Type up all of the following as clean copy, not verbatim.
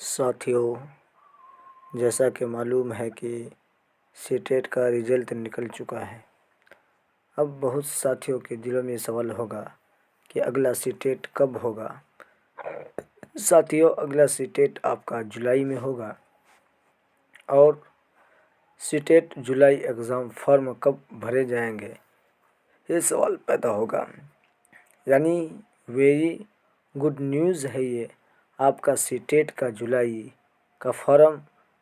साथियों, जैसा कि मालूम है कि सीटेट का रिज़ल्ट निकल चुका है। अब बहुत साथियों के दिलों में सवाल होगा कि अगला सीटेट कब होगा। साथियों, अगला सीटेट आपका जुलाई में होगा और सीटेट जुलाई एग्ज़ाम फॉर्म कब भरे जाएंगे, ये सवाल पैदा होगा। यानी वेरी गुड न्यूज़ है ये। आपका सीटेट का जुलाई का फॉर्म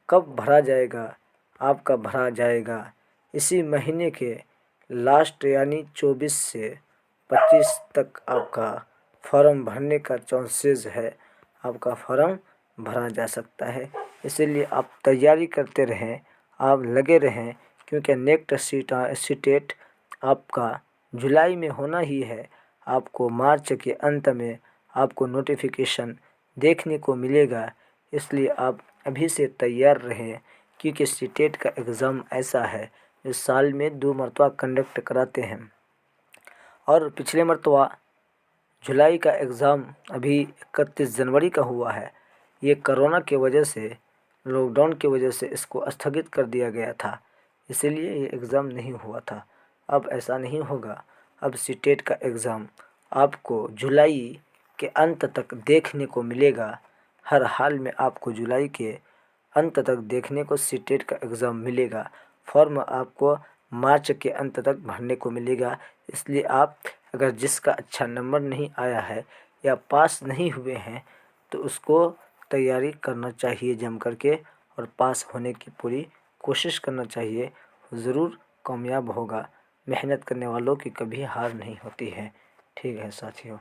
कब भरा जाएगा? आपका भरा जाएगा इसी महीने के लास्ट यानी 24 से 25 तक आपका फॉर्म भरने का चांसेस है। आपका फॉर्म भरा जा सकता है, इसीलिए आप तैयारी करते रहें, आप लगे रहें, क्योंकि नेक्स्ट सीटेट आपका जुलाई में होना ही है। आपको मार्च के अंत में आपको नोटिफिकेशन देखने को मिलेगा, इसलिए आप अभी से तैयार रहें, क्योंकि सीटेट का एग्ज़ाम ऐसा है जो साल में 2 मरतबा कंडक्ट कराते हैं। और पिछले मरतबा जुलाई का एग्ज़ाम अभी 31 जनवरी का हुआ है। ये कोरोना की वजह से, लॉकडाउन की वजह से इसको स्थगित कर दिया गया था, इसीलिए ये एग्ज़ाम नहीं हुआ था। अब ऐसा नहीं होगा। अब सीटेट का एग्ज़ाम आपको जुलाई के अंत तक देखने को मिलेगा। हर हाल में आपको जुलाई के अंत तक देखने को सीटेट का एग्ज़ाम मिलेगा। फॉर्म आपको मार्च के अंत तक भरने को मिलेगा। इसलिए आप अगर जिसका अच्छा नंबर नहीं आया है या पास नहीं हुए हैं तो उसको तैयारी करना चाहिए जम करके, और पास होने की पूरी कोशिश करना चाहिए। ज़रूर कामयाब होगा। मेहनत करने वालों की कभी हार नहीं होती है। ठीक है साथियों।